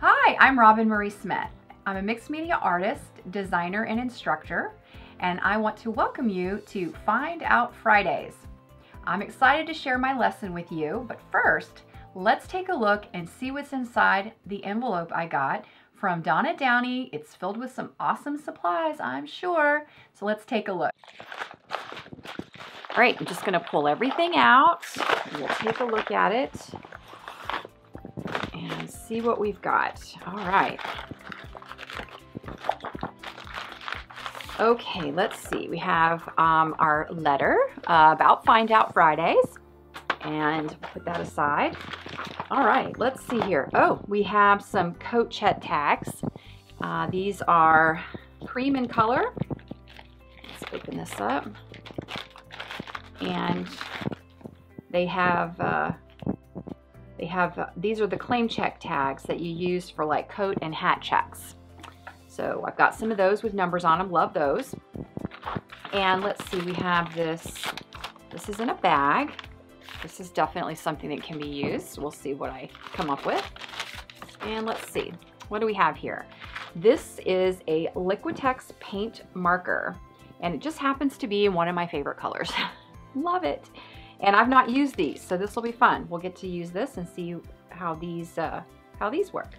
Hi, I'm Roben-Marie Smith. I'm a mixed media artist, designer, and instructor, and I want to welcome you to Find Out Fridays. I'm excited to share my lesson with you, but first, let's take a look and see what's inside the envelope I got from Donna Downey. It's filled with some awesome supplies, I'm sure. So let's take a look. All right, I'm just gonna pull everything out. We'll take a look at it and see what we've got. All right. Okay, let's see. We have our letter about Find Out Fridays, and put that aside. All right, let's see here. Oh, we have some coat check tags. These are cream in color. Let's open this up. And these are the claim check tags that you use for like coat and hat checks. So I've got some of those with numbers on them. Love those. And let's see, we have this. This is in a bag. This is definitely something that can be used. We'll see what I come up with. And let's see, what do we have here? This is a Liquitex paint marker, and it just happens to be in one of my favorite colors. Love it. And I've not used these, so this will be fun. We'll get to use this and see how these work.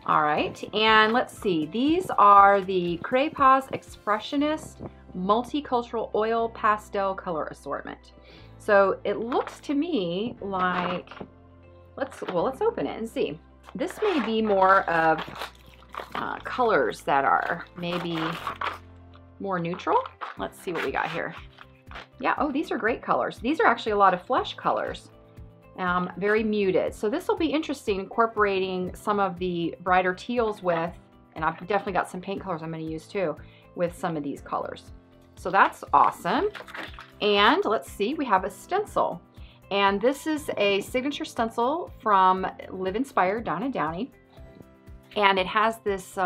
All right, and let's see. These are the Craypas Expressionist Multicultural Oil Pastel Color Assortment. So it looks to me like, let's open it and see. This may be more of colors that are maybe more neutral. Let's see what we got here. Yeah, oh, these are great colors. These are actually a lot of flesh colors, very muted. So this will be interesting, incorporating some of the brighter teals with, and I've definitely got some paint colors I'm going to use too, with some of these colors. So that's awesome. And let's see, we have a stencil. And this is a signature stencil from Live Inspired, Donna Downey. And it has this,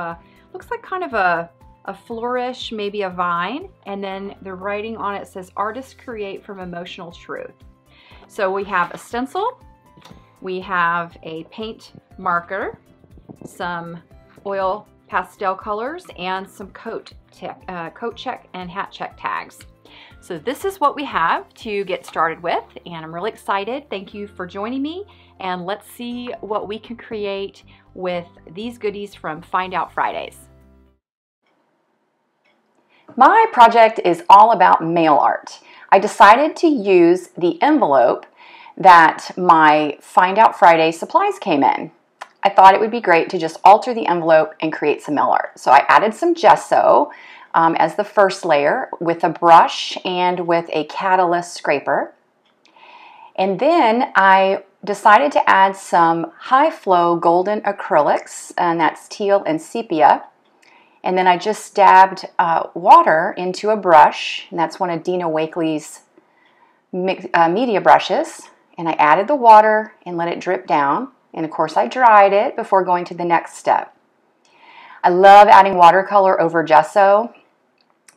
looks like kind of a flourish, maybe a vine, and then the writing on it says, "Artists create from emotional truth." So we have a stencil, we have a paint marker, some oil pastel colors, and some coat check and hat check tags. So this is what we have to get started with, and I'm really excited. Thank you for joining me, and let's see what we can create with these goodies from Find Out Fridays. My project is all about mail art. I decided to use the envelope that my Find Out Friday supplies came in. I thought it would be great to just alter the envelope and create some mail art. So I added some gesso as the first layer with a brush and with a catalyst scraper. And then I decided to add some high flow golden acrylics, and that's teal and sepia. And then I just dabbed water into a brush, and that's one of Dina Wakely's media brushes. And I added the water and let it drip down. And of course I dried it before going to the next step. I love adding watercolor over gesso.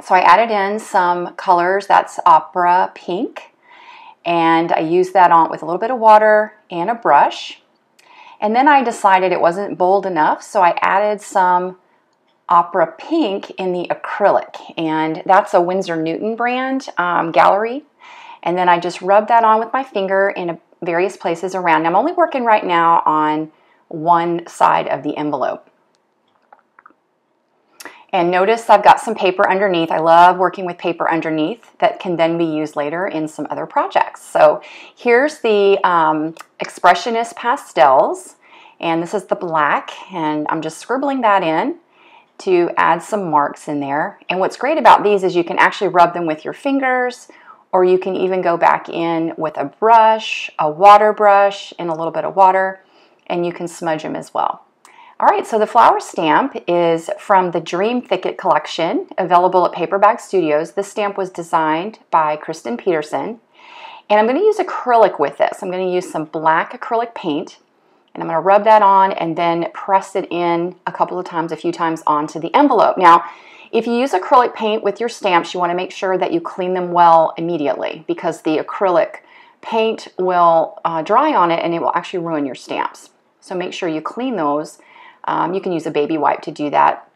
So I added in some colors, that's opera pink. And I used that on with a little bit of water and a brush. And then I decided it wasn't bold enough, so I added some opera pink in the acrylic, and that's a Winsor Newton brand gallery. And then I just rubbed that on with my finger in various places around. I'm only working right now on one side of the envelope. And notice I've got some paper underneath. I love working with paper underneath that can then be used later in some other projects. So here's the Expressionist pastels, and this is the black, and I'm just scribbling that in to add some marks in there. And what's great about these is you can actually rub them with your fingers, or you can even go back in with a brush, a water brush, and a little bit of water, and you can smudge them as well. All right, so the flower stamp is from the Dream Thicket collection, available at Paperback Studios. This stamp was designed by Kristen Peterson, and I'm going to use acrylic with this. I'm going to use some black acrylic paint, and I'm going to rub that on and then press it in a few times onto the envelope. Now, if you use acrylic paint with your stamps, you want to make sure that you clean them well immediately, because the acrylic paint will dry on it and it will actually ruin your stamps. So make sure you clean those You can use a baby wipe to do that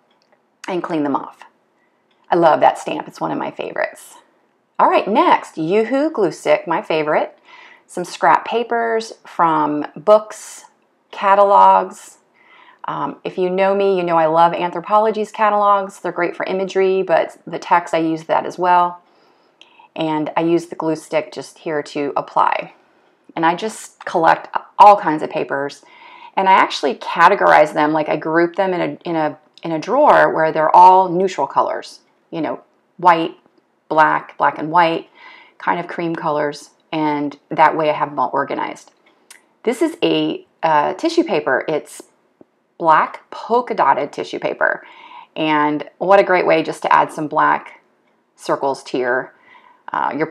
and clean them off. I love that stamp. It's one of my favorites. All right, next, Yoo-Hoo glue stick, my favorite. Some scrap papers from books, catalogs. If you know me, you know I love Anthropologie's catalogs. They're great for imagery, but the text, I use that as well. And I use the glue stick just here to apply. And I just collect all kinds of papers. And I actually categorize them, like I group them in a drawer where they're all neutral colors. You know, white, black, black and white, kind of cream colors. And that way I have them all organized. This is a tissue paper. It's black polka dotted tissue paper. And what a great way just to add some black circles to your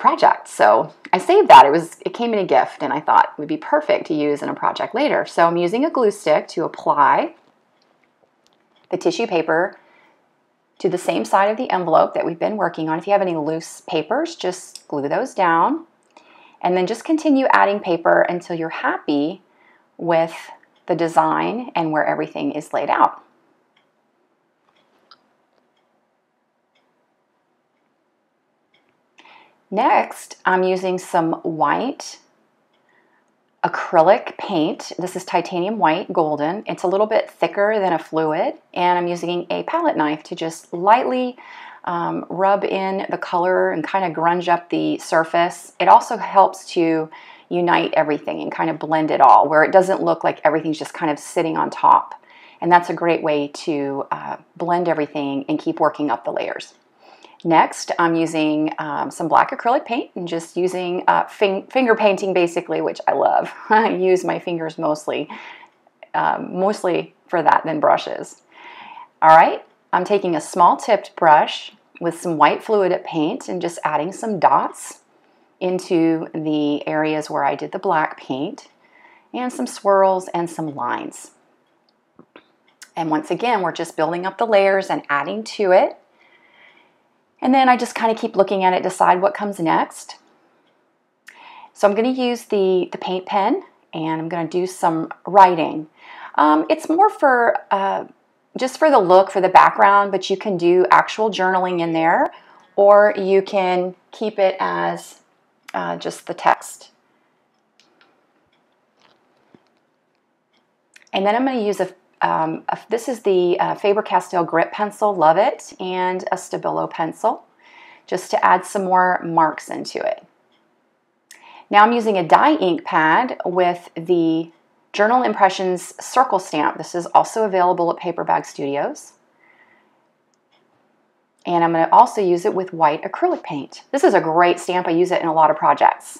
project. So I saved that. It came in a gift, and I thought it would be perfect to use in a project later. So I'm using a glue stick to apply the tissue paper to the same side of the envelope that we've been working on. If you have any loose papers, just glue those down. And then just continue adding paper until you're happy with the design and where everything is laid out. Next, I'm using some white acrylic paint. This is titanium white golden. It's a little bit thicker than a fluid, and I'm using a palette knife to just lightly rub in the color and kind of grunge up the surface. It also helps to unite everything and kind of blend it all, where it doesn't look like everything's just kind of sitting on top. And that's a great way to blend everything and keep working up the layers. Next, I'm using some black acrylic paint and just using finger painting basically, which I love. I use my fingers mostly for that than brushes. All right, I'm taking a small tipped brush with some white fluid paint and just adding some dots into the areas where I did the black paint, and some swirls and some lines. And once again, we're just building up the layers and adding to it. And then I just kind of keep looking at it, decide what comes next. So I'm going to use the paint pen, and I'm going to do some writing. It's more for just for the look, for the background, but you can do actual journaling in there, or you can keep it as just the text. And then I'm going to use this is the Faber-Castell grip pencil, love it, and a Stabilo pencil, just to add some more marks into it. Now I'm using a dye ink pad with the Journal Impressions circle stamp. This is also available at Paper Bag Studios. And I'm going to also use it with white acrylic paint. This is a great stamp. I use it in a lot of projects.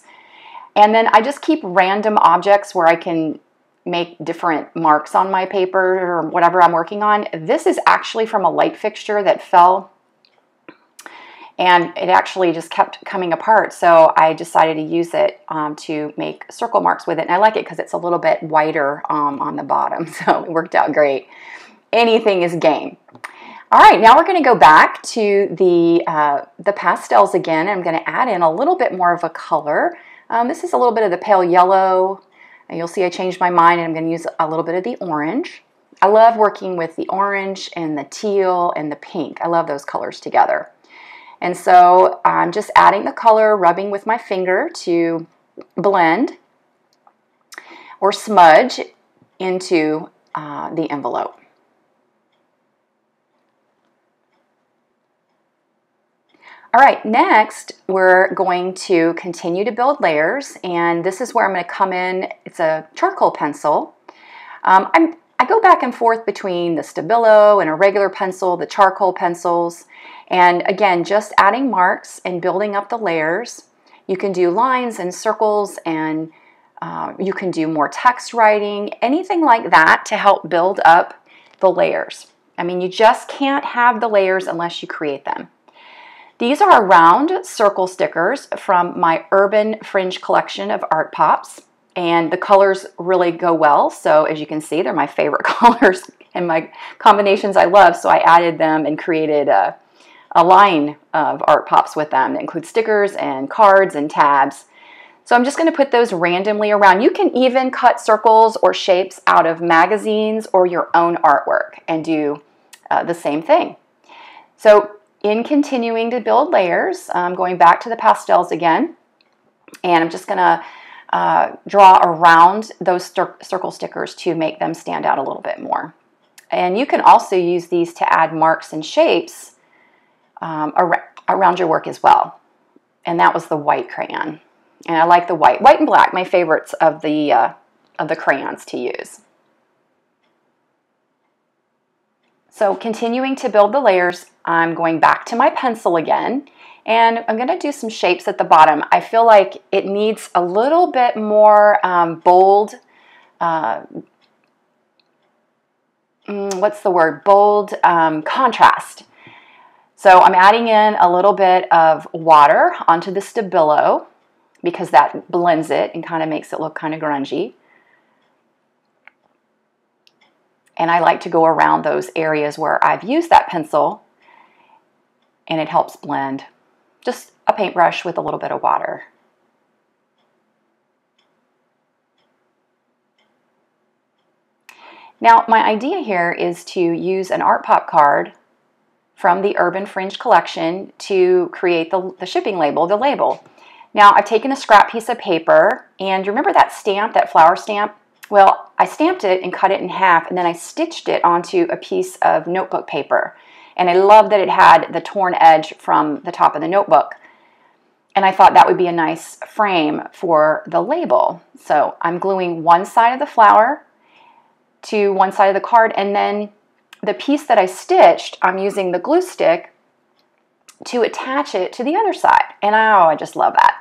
And then I just keep random objects where I can make different marks on my paper or whatever I'm working on. This is actually from a light fixture that fell, and it actually just kept coming apart. So I decided to use it to make circle marks with it. And I like it because it's a little bit whiter on the bottom. So it worked out great. Anything is game. All right, now we're going to go back to the pastels again. I'm going to add in a little bit more of a color. This is a little bit of the pale yellow. And you'll see I changed my mind, and I'm going to use a little bit of the orange. I love working with the orange and the teal and the pink. I love those colors together. And so I'm just adding the color, rubbing with my finger to blend or smudge into the envelope. All right, next we're going to continue to build layers, and this is where I'm going to come in. It's a charcoal pencil. I go back and forth between the Stabilo and a regular pencil, the charcoal pencils, and again, just adding marks and building up the layers. You can do lines and circles, and you can do more text writing, anything like that to help build up the layers. I mean, you just can't have the layers unless you create them. These are round circle stickers from my Urban Fringe collection of art pops, and the colors really go well. So as you can see, they're my favorite colors and my combinations I love. So I added them and created a line of art pops with them that include stickers and cards and tabs. So I'm just going to put those randomly around. You can even cut circles or shapes out of magazines or your own artwork and do the same thing. So in continuing to build layers, I'm going back to the pastels again, and I'm just going to draw around those circle stickers to make them stand out a little bit more. And you can also use these to add marks and shapes around your work as well. And that was the white crayon. And I like the white. White and black, my favorites of the crayons to use. So continuing to build the layers, I'm going back to my pencil again, and I'm going to do some shapes at the bottom. I feel like it needs a little bit more bold, what's the word? Bold contrast. So I'm adding in a little bit of water onto the Stabilo, because that blends it and kind of makes it look kind of grungy. And I like to go around those areas where I've used that pencil, and it helps blend. Just a paintbrush with a little bit of water. Now, my idea here is to use an Art Pop card from the Urban Fringe collection to create the shipping label, the label. Now, I've taken a scrap piece of paper, and you remember that stamp, that flower stamp? Well, I stamped it and cut it in half, and then I stitched it onto a piece of notebook paper. And I love that it had the torn edge from the top of the notebook. And I thought that would be a nice frame for the label. So I'm gluing one side of the flower to one side of the card, and then the piece that I stitched, I'm using the glue stick to attach it to the other side. And oh, I just love that.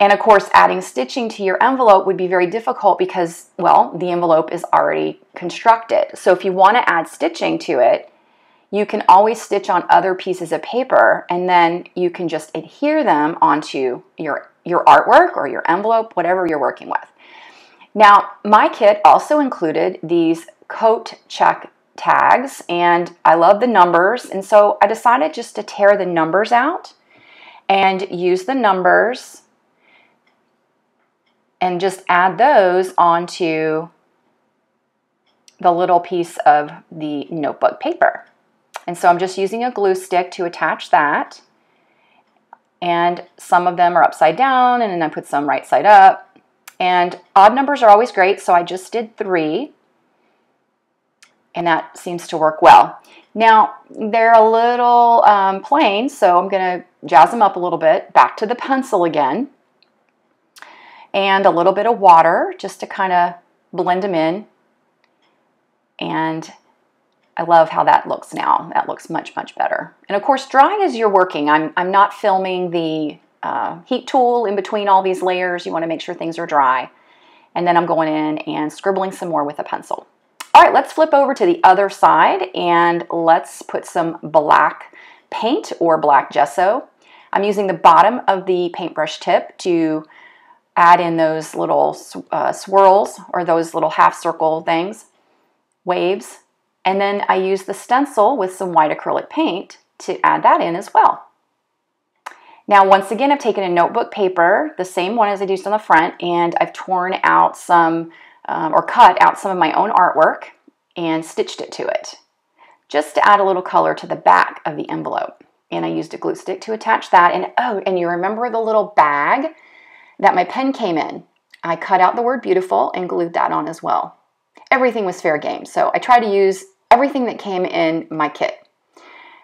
And of course, adding stitching to your envelope would be very difficult because, well, the envelope is already constructed. So if you want to add stitching to it, you can always stitch on other pieces of paper, and then you can just adhere them onto your artwork or your envelope, whatever you're working with. Now, my kit also included these coat check tags, and I love the numbers, and so I decided just to tear the numbers out and use the numbers and just add those onto the little piece of the notebook paper. And so I'm just using a glue stick to attach that, and some of them are upside down, and then I put some right side up. And odd numbers are always great, so I just did 3. And that seems to work well. Now, they're a little plain, so I'm going to jazz them up a little bit. Back to the pencil again. And a little bit of water just to kind of blend them in. And I love how that looks now. That looks much, much better. And of course, dry as you're working. I'm not filming the heat tool in between all these layers. You want to make sure things are dry. And then I'm going in and scribbling some more with a pencil. All right, let's flip over to the other side and let's put some black paint or black gesso. I'm using the bottom of the paintbrush tip to add in those little swirls or those little half circle things, waves. And then I use the stencil with some white acrylic paint to add that in as well. Now, once again, I've taken a notebook paper, the same one as I used on the front, and I've torn out some or cut out some of my own artwork and stitched it to it, just to add a little color to the back of the envelope. And I used a glue stick to attach that. And oh, and you remember the little bag that my pen came in? I cut out the word beautiful and glued that on as well. Everything was fair game, so I tried to use everything that came in my kit.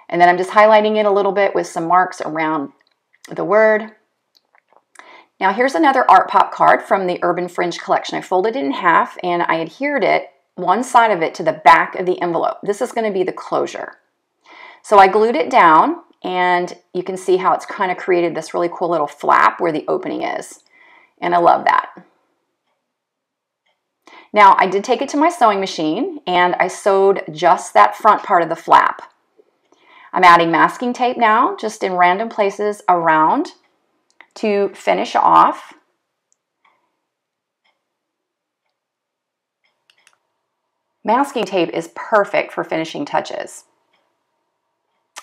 And then I'm just highlighting it a little bit with some marks around the word. Now here's another Art Pop card from the Urban Fringe collection. I folded it in half and I adhered it, one side of it, to the back of the envelope. This is going to be the closure. So I glued it down, and you can see how it's kind of created this really cool little flap where the opening is. And I love that. Now I did take it to my sewing machine and I sewed just that front part of the flap. I'm adding masking tape now, just in random places around, to finish off. Masking tape is perfect for finishing touches.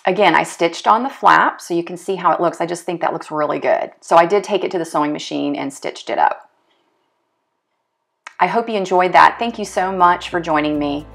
Again, I stitched on the flap so you can see how it looks. I just think that looks really good. So I did take it to the sewing machine and stitched it up. I hope you enjoyed that. Thank you so much for joining me.